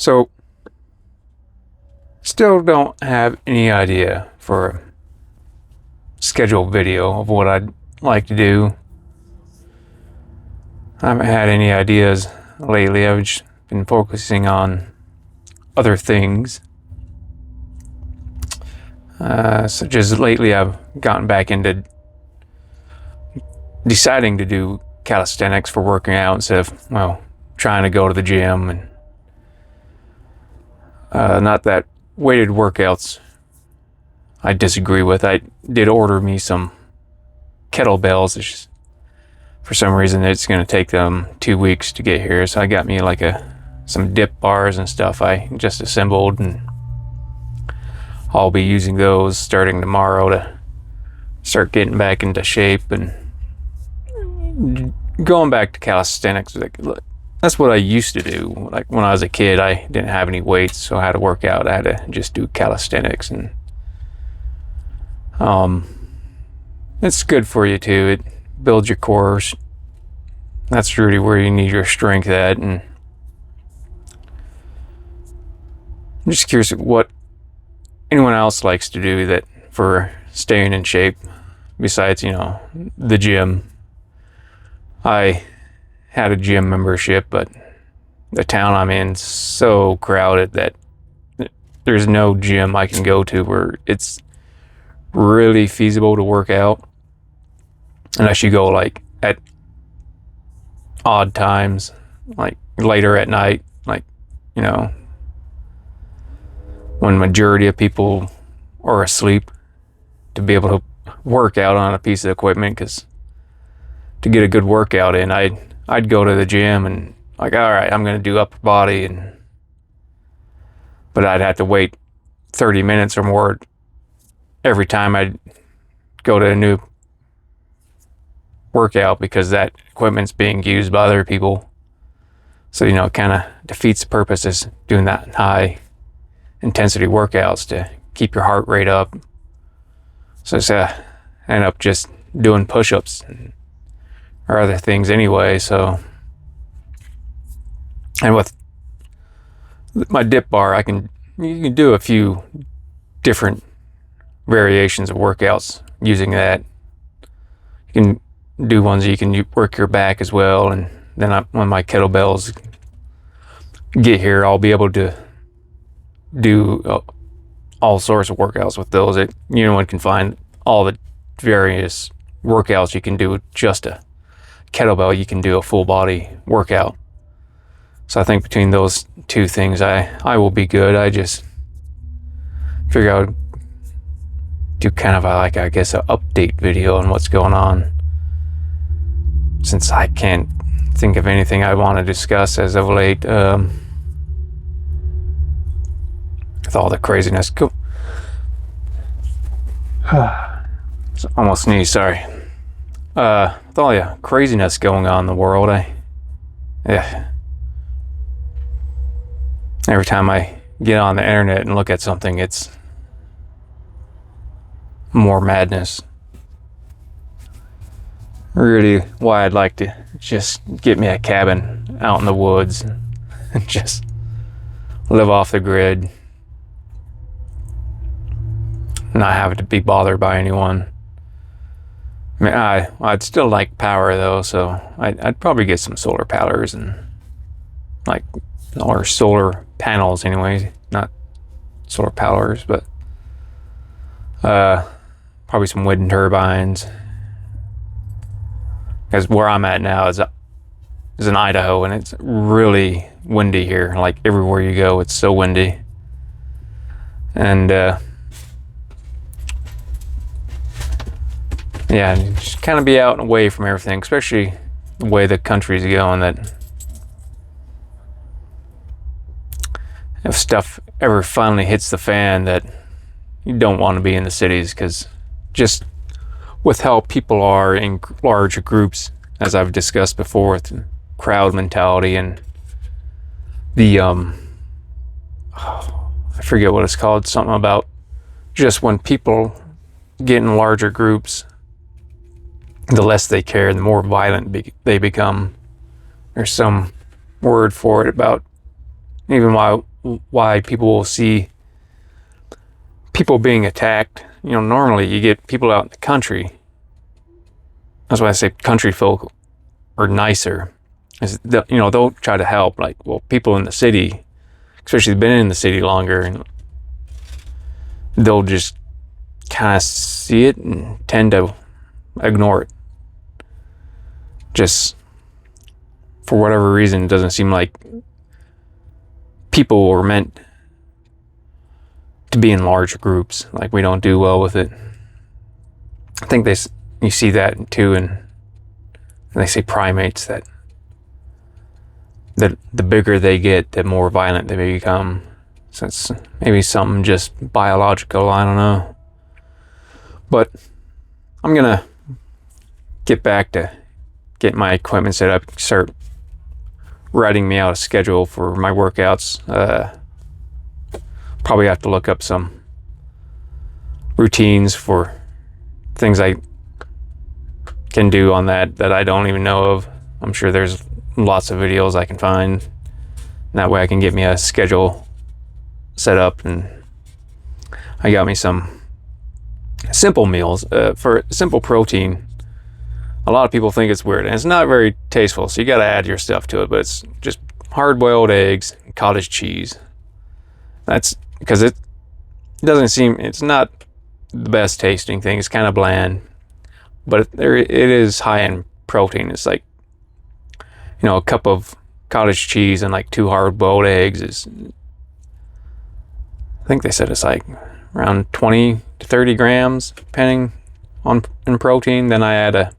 So, still don't have any idea for a scheduled video of what I'd like to do. I haven't had any ideas lately. I've just been focusing on other things. Such as lately I've gotten back into deciding to do calisthenics for working out instead of, well, trying to go to the gym. And not that weighted workouts I disagree with. I did order me some kettlebells. It's just, for some reason it's going to take them 2 weeks to get here, so I got me like some dip bars and stuff I just assembled, and I'll be using those starting tomorrow to start getting back into shape and going back to calisthenics. Like, look, that's what I used to do. Like when I was a kid, I didn't have any weights, so I had to work out. I had to just do calisthenics, and it's good for you too. It builds your core. That's really where you need your strength at. And I'm just curious what anyone else likes to do that for staying in shape besides, the gym. I had a gym membership, but the town I'm in is so crowded that there's no gym I can go to where it's really feasible to work out, unless you go like at odd times, like later at night, like, when majority of people are asleep, to be able to work out on a piece of equipment. Because to get a good workout in, I'd go to the gym and like, all right, I'm going to do upper body, but I'd have to wait 30 minutes or more every time I'd go to a new workout because that equipment's being used by other people. So, it kind of defeats the purpose of doing that high intensity workouts, to keep your heart rate up. So I end up just doing push-ups or other things anyway. So, and with my dip bar, you can do a few different variations of workouts using that. You can do ones you can work your back as well, and then when my kettlebells get here, I'll be able to do all sorts of workouts with those. Anyone can find all the various workouts you can do with just a kettlebell. You can do a full body workout. So I think between those two things, I will be good. I just figure I would do kind of an update video on what's going on, since I can't think of anything I want to discuss as of late. With all the craziness, almost sneezed, sorry. With all the craziness going on in the world, every time I get on the internet and look at something, it's more madness. Really, why I'd like to just get me a cabin out in the woods and just live off the grid, not have to be bothered by anyone. I mean, I'd still like power though, so I'd probably get some solar powers or solar panels anyway, not solar powers, but probably some wind turbines. Because where I'm at now is in Idaho, and it's really windy here. Like everywhere you go, it's so windy. And just kind of be out and away from everything, especially the way the country's going, that if stuff ever finally hits the fan, that you don't want to be in the cities, because just with how people are in large groups, as I've discussed before, with crowd mentality and the I forget what it's called, something about just when people get in larger groups, the less they care, the more violent they become. There's some word for it about, even why people will see people being attacked. You know, normally you get people out in the country. That's why I say country folk are nicer. You know, they'll try to help. Like, well, people in the city, especially been in the city longer, and they'll just kind of see it and tend to ignore it. Just for whatever reason, it doesn't seem like people were meant to be in large groups. Like, we don't do well with it. I think you see that too, and they say primates, that the bigger they get, the more violent they become. So it's maybe something just biological, I don't know. But I'm gonna get back to get my equipment set up, start writing me out a schedule for my workouts. Probably have to look up some routines for things I can do on that I don't even know of. I'm sure there's lots of videos I can find. That way I can get me a schedule set up, and I got me some simple meals for simple protein. A lot of people think it's weird, and it's not very tasteful, so you got to add your stuff to it, but it's just hard-boiled eggs and cottage cheese. That's because it doesn't seem, it's not the best tasting thing. It's kind of bland, but it is high in protein. It's like, you know, a cup of cottage cheese and like 2 hard-boiled eggs is, I think they said it's like around 20 to 30 grams, depending on in protein. Then I add a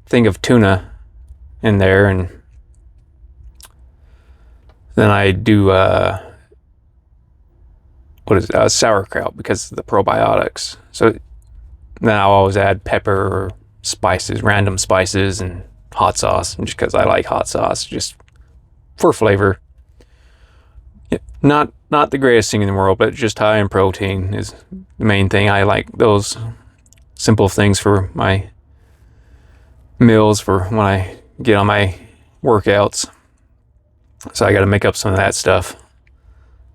thing of tuna in there, and then I do sauerkraut because of the probiotics. So then I'll always add pepper or spices, random spices, and hot sauce, just because I like hot sauce, just for flavor. Not the greatest thing in the world, but just high in protein is the main thing. I like those simple things for my meals for when I get on my workouts. So I got to make up some of that stuff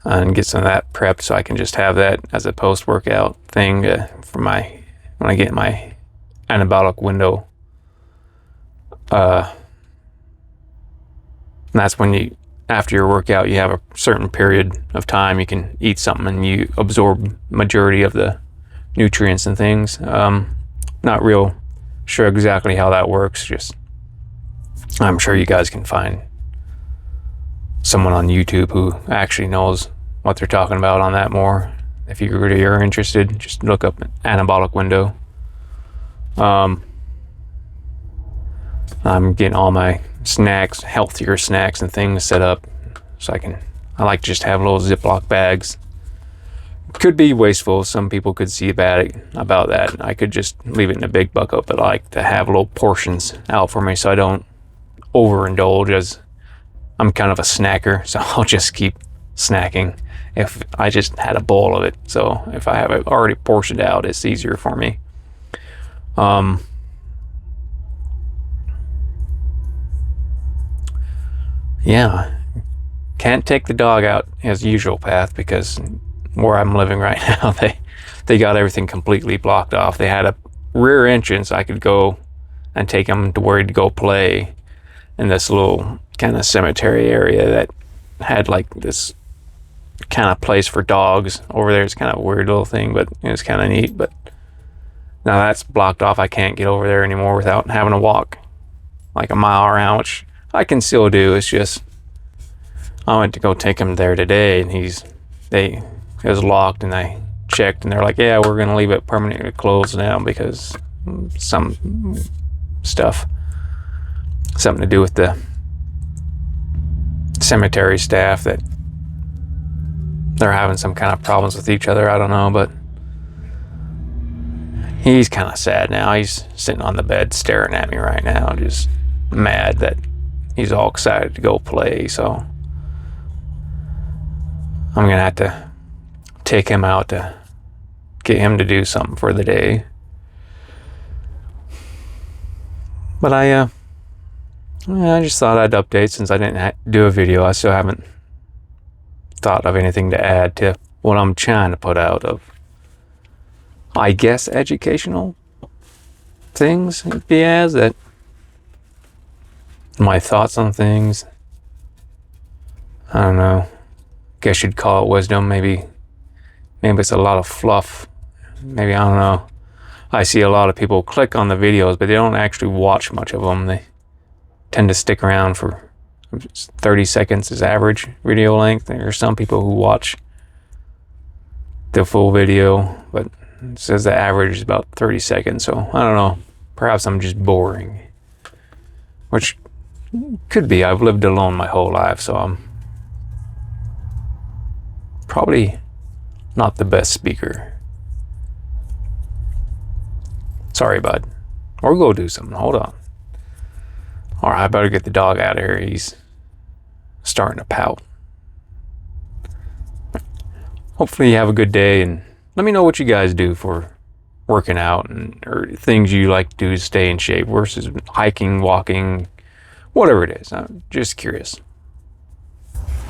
and get some of that prepped so I can just have that as a post-workout thing for when I get my anabolic window. And that's when after your workout, you have a certain period of time you can eat something and you absorb majority of the nutrients and things. Not real sure exactly how that works. Just I'm sure you guys can find someone on YouTube who actually knows what they're talking about on that more. If you really are interested, just look up anabolic window. I'm getting all my snacks, healthier snacks and things set up so I like to just have little Ziploc bags. Could be wasteful. Some people could see bad about that. I could just leave it in a big bucket, but I like to have little portions out for me so I don't overindulge, as I'm kind of a snacker, so I'll just keep snacking if I just had a bowl of it. So if I have it already portioned out, it's easier for me. Yeah, can't take the dog out his usual path because where I'm living right now, they got everything completely blocked off. They had a rear entrance I could go and take him to where he'd go play in this little kind of cemetery area that had like this kind of place for dogs over there. It's kind of a weird little thing, but it's kind of neat. But now that's blocked off. I can't get over there anymore without having to walk like a mile around, which I can still do. It's just I went to go take him there today, and it was locked, and I checked, and they're like, yeah, we're gonna leave it permanently closed now because some stuff, something to do with the cemetery staff, that they're having some kind of problems with each other. I don't know, but he's kind of sad now. He's sitting on the bed staring at me right now, just mad that he's all excited to go play. So I'm gonna have to take him out to get him to do something for the day. But I just thought I'd update since I didn't do a video. I still haven't thought of anything to add to what I'm trying to put out of, I guess, educational things. If he has that, my thoughts on things. I don't know. Guess you'd call it wisdom. Maybe it's a lot of fluff. Maybe, I don't know. I see a lot of people click on the videos, but they don't actually watch much of them. They tend to stick around for 30 seconds is average video length. There are some people who watch the full video, but it says the average is about 30 seconds. So I don't know. Perhaps I'm just boring, which could be. I've lived alone my whole life, so I'm probably not the best speaker. Sorry, bud. Or go do something. Hold on. All right, I better get the dog out of here. He's starting to pout. Hopefully you have a good day, and let me know what you guys do for working out or things you like to do to stay in shape versus hiking, walking, whatever it is. I'm just curious.